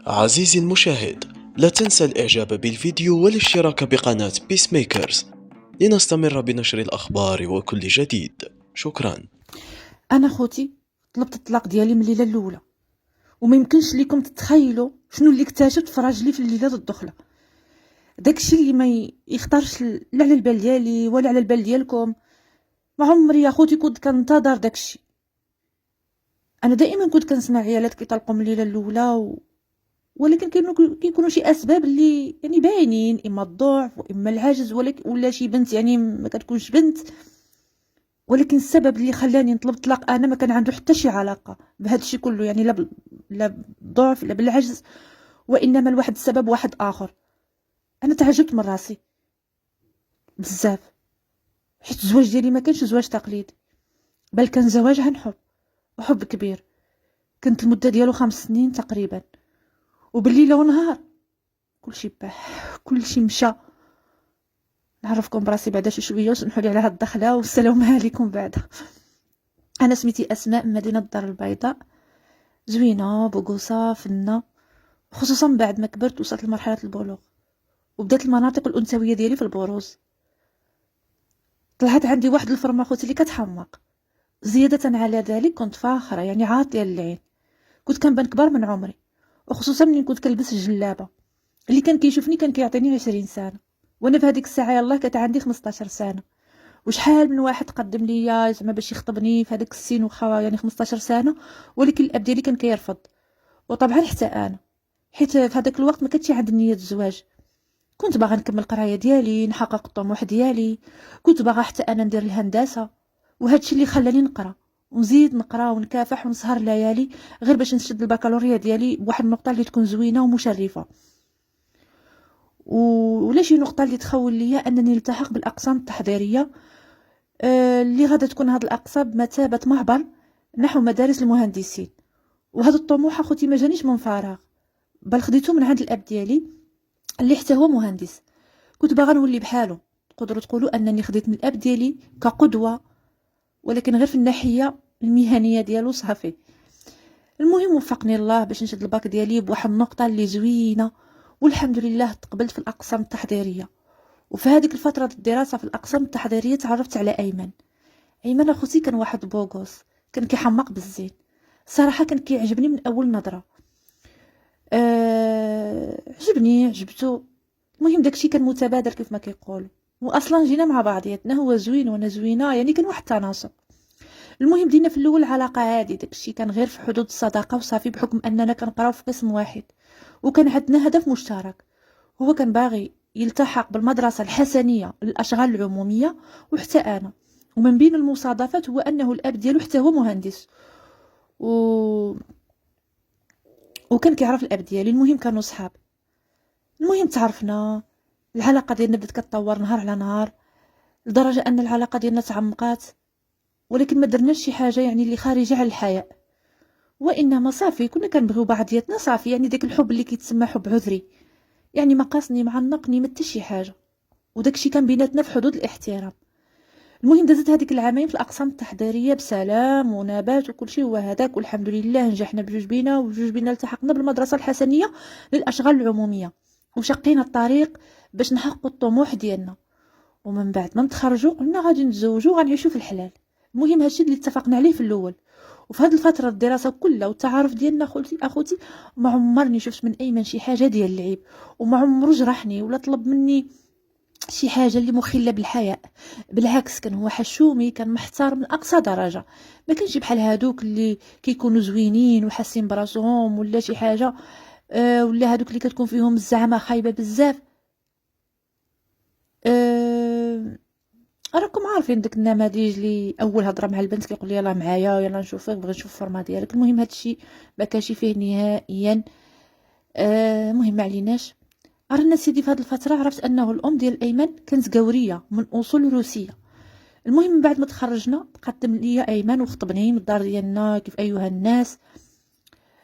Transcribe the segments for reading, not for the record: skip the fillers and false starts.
عزيزي المشاهد، لا تنسى الإعجاب بالفيديو والاشتراك بقناة بيس ميكرز لنستمر بنشر الأخبار وكل جديد. شكرا. انا خوتي طلبت الطلاق ديالي من الليله الاولى، وما يمكنش ليكم تتخيلوا شنو اللي اكتشفت في راجلي في الليله الدخله. داكشي اللي ما يخطرش لا على البال ديالي ولا على البال ديالكم. ما عمري يا خوتي كنت كنتظر داكشي. انا دائما كنت كنسمع عيالات كيطلقوا من الليله الاولى ولكن كيكونوا شي اسباب اللي يعني باينين، اما الضعف واما العجز ولا شي بنت يعني ما كتكونش بنت. ولكن السبب اللي خلاني نطلب الطلاق انا ما كان عنده حتى شي علاقه بهذا الشيء كله، يعني لا بالضعف لا بالعجز، وانما لواحد السبب واحد اخر. انا تعجبت من راسي بزاف، حيت الزواج ديالي ما كانش زواج تقليدي، بل كان زواج عن حب، وحب كبير. كانت المده ديالو 5 سنين تقريبا، وبالليله ونهار كلشي باح، كلشي مشى. نعرفكم براسي بعدا شي شويه وسمحوا لي على هاد الدخله والسلام عليكم بعدا. انا سميتي اسماء من مدينه الدار البيضاء، زوينه بوقوصه فنه، خصوصا بعد ما كبرت وصلت لمرحله البلوغ وبدات المناطق الانثويه ديالي في البروز. طلعت عندي واحد الفورمه خوتي اللي كتحمق. زياده على ذلك كنت فاخره، يعني عاطيه للعين. كنت كنبان كبر من عمري، وخصوصا ملي كنت كنلبس الجلابه. اللي كان كيشوفني كان كيعطيني 20 سنه، وانا في هذيك الساعه يلاه كانت عندي 15 سنه. وشحال من واحد قدم ليا زعما باش يخطبني في هذاك السن، واخا يعني 15 سنه، ولكن الاب ديالي كان كيرفض. وطبعا حتى انا، حيت في هذاك الوقت ما كانتش عندي نيه الزواج. كنت باغا نكمل القرايه ديالي، نحقق الطموح ديالي. كنت باغا حتى انا ندير الهندسه، وهذا الشيء اللي خلاني نقرا ونزيد نقرا ونكافح ونسهر ليالي غير باش نشد البكالوريا ديالي بواحد النقطه اللي تكون زوينه ومشرفه. ولا شي نقطه اللي تخول ليا انني نلتحق بالاقسام التحضيريه، اللي غادا تكون هاد الاقسام بمثابه معبر نحو مدارس المهندسين. وهذا الطموح اخوتي ما جانيش من فراغ، بل خديته من عند الاب ديالي اللي حتى هو مهندس. كنت باغا نولي بحالو. تقدروا تقولوا انني خديت من الاب ديالي كقدوه، ولكن غير في الناحيه المهنيه ديالو صافي. المهم وفقني الله باش نشد الباك ديالي بواحد النقطه اللي زوينه، والحمد لله تقبلت في الاقسام التحضيريه. وفي هذيك الفتره الدراسه في الاقسام التحضيريه تعرفت على ايمن. ايمن اخوتي كان واحد بوغوس، كان كيحمق بالزين. صراحه كان كيعجبني من اول نظره. عجبني عجبته. المهم داكشي كان متبادل كيف ما كيقولوا، واصلا جينا مع بعضياتنا، هو زوين وانا زوينه، يعني كان واحد التناسق. المهم دينا في الاول علاقه عادي، داكشي كان غير في حدود الصداقه وصافي، بحكم اننا كنقراو في قسم واحد وكان عندنا هدف مشترك. هو كان باغي يلتحق بالمدرسه الحسنيه للاشغال العموميه، وحتى انا. ومن بين المصادفات هو انه الاب ديالو حتى هو مهندس، و... وكان كيعرف الاب ديالي. المهم كانوا صحاب. المهم تعرفنا، العلاقه ديالنا بدات كتطور نهار على نهار، لدرجه ان العلاقه ديالنا تعمقات. ولكن ما درناش شي حاجه يعني اللي خارجه على الحياء، وانما صافي كنا كنبغيو بعضياتنا صافي، يعني داك الحب اللي كيتسمى حب عذري، يعني ما قاصني ما عنقني ما حتى شي حاجه، وداكشي كان بيناتنا في حدود الاحترام. المهم دازت هذيك العامين في الاقسام التحضيريه بسلام ونبات وكل شيء هو هذاك، والحمد لله نجحنا بجوج بينا، وجوج بينا التحقنا بالمدرسه الحسنيه للاشغال العموميه، وشقينا الطريق باش نحققوا الطموح ديالنا. ومن بعد ما نتخرجوا قلنا غادي نتزوجوا وغنعيشوا في الحلال. المهم هادشي اللي اتفقنا عليه في الاول. وفي هذه الفتره الدراسه كلها والتعارف ديالنا اخوتي ما عمرني شفت من ايمن شي حاجه ديال اللعب، وما عمرو جرحني ولا طلب مني شي حاجه اللي مخله بالحياء. بالعكس كان هو حشومي، كان محترم من اقصى درجه. ما كانش بحال هادوك اللي كيكونوا زوينين وحاسين براسهم ولا شي حاجه، ولا هادوك اللي كتكون فيهم الزعمه خايبه بزاف. أه راكم عارفين داك النماذج اللي اول هضره مع البنت كيقول لي يلاه معايا يلاه نشوفك بغيت نشوف الفورمه ديالك. المهم هادشي ما كانش فيه نهائيا. المهم ما عليناش. عرفنا سيدي في هذه الفتره عرفت انه الام ديال ايمن كانت قوريه من اصول روسيه. المهم من بعد ما تخرجنا تقدم لي ايمن وخطبني من الدار ديالنا كيف ايها الناس.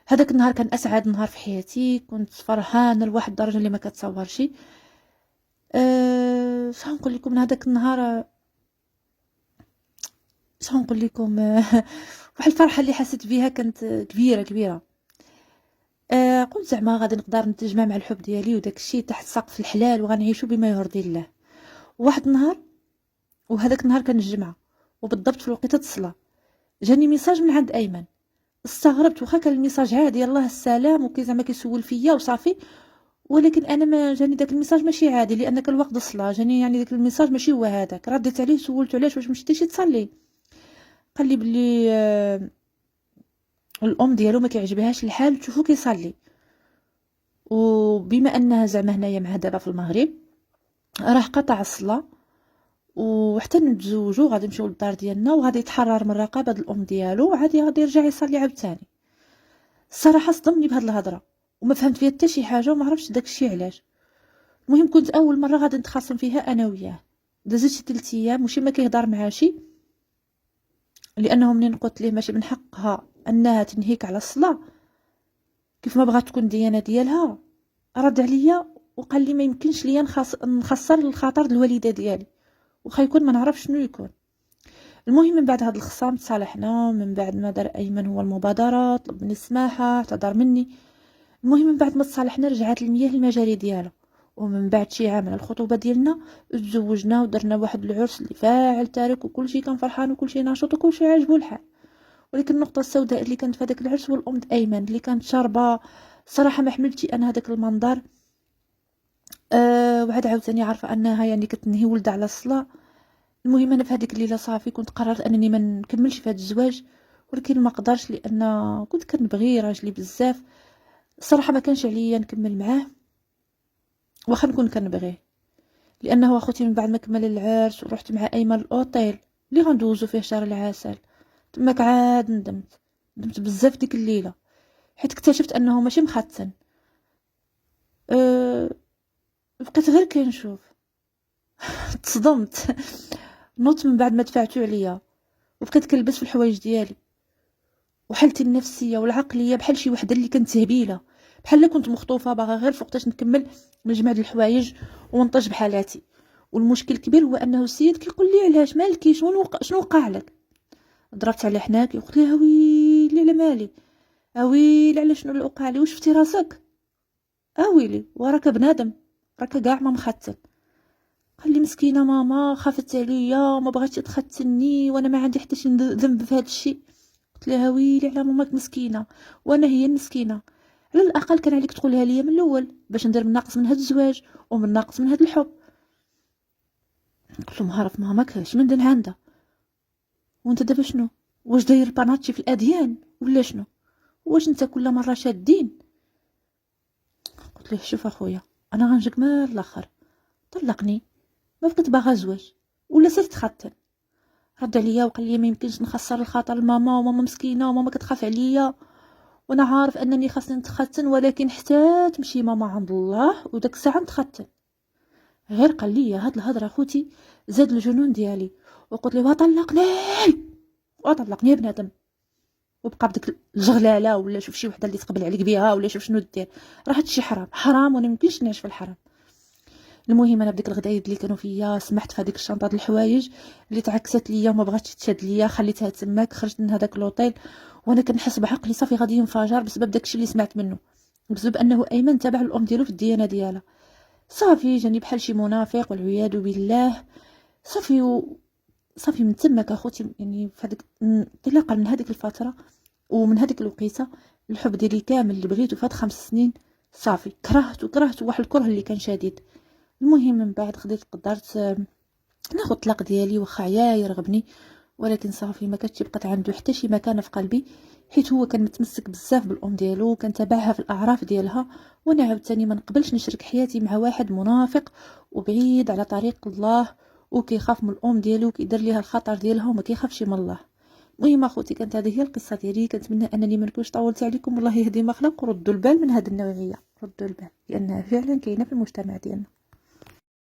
هذاك النهار كان اسعد نهار في حياتي، كنت فرحانه لواحد الدرجه اللي ما كتصورش. شنو نقول لكم من هذاك النهار، شنو نقول لكم واحد الفرحه اللي حسيت بها كانت كبيره كبيره. قلت زعما غادي نقدر نتجمع مع الحب ديالي وداك الشيء تحت سقف الحلال وغنعيشوا بما يرضي الله. واحد النهار، وهذاك النهار كان الجمعه وبالضبط في وقيته الصلاه، جاني ميساج من عند ايمن. استغربت، واخا كان الميساج عادي يلاه السلام وكي زعما كيسول فيا وصافي، ولكن انا ما جاني داك الميساج ماشي عادي، لان كان وقت الصلاه جاني يعني داك الميساج ماشي هو هذاك. رديت عليه سولته علاش، واش مشيتيش تصلي؟ قال لي بلي الام ديالو ما كيعجبهاش الحال تشوفو كيصلي، وبما انها زعما هنايا مع دابا في المغرب راه قطع الصلاه، وحتى نتزوجوا غادي نمشيو للدار ديالنا وغادي يتحرر من رقابه الام ديالو وعادي غادي يرجع يصلي عاوتاني. الصراحه صدمني بهاد الهضره وما فهمت فيها حتى شي حاجه وما عرفتش داكشي علاش. المهم كنت اول مره غادي نتخاصم فيها انا وياه. دازت شي 3 ايام وشي ما كيهضر معاه شي، لانه منين قلت ليه ماشي من حقها انها تنهيك على الصلاه كيف ما بغات تكون ديانه ديالها، رد عليا وقال لي ما يمكنش ليا نخسر الخاطر الوالده ديالي وخا يكون ما نعرف شنو يكون. المهم من بعد هاد الخصام تصالحنا، من بعد ما دار ايمن هو المبادره، طلب مني السماحه، اعتذر مني. المهم من بعد ما تصالحنا رجعت المياه المجاري ديالها، ومن بعد شي عام على الخطوبه ديالنا تزوجنا ودرنا واحد العرس اللي فاعل تارك وكل شيء كان فرحان وكل شيء ناشط وكل شيء عاجبو الحال. ولكن النقطه السوداء اللي كانت في هذاك العرس هو الام ايمن اللي كانت شاربه. صراحه ما حملتش انا هذاك المنظر. وعاد عاوتاني عارفه انها يعني كتنهي ولدها على الصلاه. المهم انا في هذيك الليله صافي كنت قررت انني ما نكملش في هذا الزواج، ولكن ما قدرش لان كنت كنبغي راجلي بزاف. الصراحه ما كانش عليا نكمل معاه واخا نكون كنبغيه، لانه اخوتي من بعد ما كمل العرس ورحت مع ايمن الاوتيل اللي غندوزو فيه شهر العسل، تماك عاد ندمت بزاف ديك الليله، حيت اكتشفت انه ماشي مختن. أه بقيت غير كنشوف. تصدمت. نوضت من بعد ما دفعتو عليا وبقيت كنلبس في الحوايج ديالي، وحالتي النفسيه والعقليه بحال شي وحده اللي كنت هبيله، بحال كنت مخطوفه باغا غير فوقتاش نكمل نجمع الحوايج ونطج بحالاتي. والمشكل الكبير هو انه السيد كيقول لي علاش مالكي، شنو وقع لك؟ ضربت على حناكي وقلت لها ويلي على مالي، اويلي على شنو اللي وقع لي، واش شفتي راسك؟ اويلي وراك بنادم، راك كاع ما مختن. قال لي مسكينه ماما خافت عليا ما بغاتش تختني وانا ما عندي حتى شي ذنب في هذا الشيء. قلت لها ويلي على ماماك مسكينه وانا هي المسكينه، على الاقل كان عليك تقولها لي من الاول باش ندير من ناقص من هذا الزواج ومن ناقص من هذا الحب. قلت له عارف ماماك اش من دين عندها، وانت دابا شنو؟ واش داير باناتشي في الاديان ولا شنو؟ واش انت كل مره شادين؟ قلت له شوف اخويا انا غنجيك من الاخر، طلقني ما بقيت باغا زواج ولا سير تختن. رد عليا وقال لي ما يمكنش نخسر الخاطر لماما، وماما مسكينه وماما كتخاف عليا، وانا عارف انني خاصني نتختن، ولكن حتى تمشي ماما عند الله وداك الساعه نتختن. غير قال لي هاد الهضره اخوتي زاد الجنون ديالي، وقلت له وطلقني يا بنادم، وبقى بديك الجغلاله ولا شوف شي وحده اللي تقبل عليك بها ولا شوف شنو دير، راه هادشي حرام وانا ميمكنش نعيش في الحرام. المهم انا بديك الغدايد اللي كانوا فيا سمحت في هذيك الشنطه د الحوايج اللي تعكست ليا وما بغاتش تشد ليا، خليتها تماك. خرجت من هذاك لوطيل وانا كنحس بعقلي صافي غادي ينفجر بسبب داكشي اللي سمعت منه، بسبب انه ايمن تابع الام ديالو في الديانه ديالها. صافي جاني بحال شي منافق والعياذ بالله. صافي من تماك اخوتي، يعني في هذيك انطلاقا من هذيك الفتره ومن هذيك الوقيته الحب ديالي كامل اللي بغيته فات 5 سنين صافي كرهت واحد الكره اللي كان شديد. المهم من بعد قدرت ناخذ الطلاق ديالي، واخا عيا يرغبني، ولكن صافي ما كانتش بقات عنده حتى شي مكانه في قلبي، حيت هو كان متمسك بزاف بالام ديالو وكان تابعها في الاعراف ديالها، وانا عاوتاني ما نقبلش نشرك حياتي مع واحد منافق وبعيد على طريق الله وكيخاف من الام ديالو وكيدير ليها الخطر ديالها وما كيخافش من الله. المهم اخوتي كانت هذه هي القصه ديالي، كنتمنى انني ما نكونش طولت عليكم. والله يهدي ما خلق، وردوا البال من هذه النوعيه، ردوا البال لانها فعلا كاينه في المجتمع ديالنا.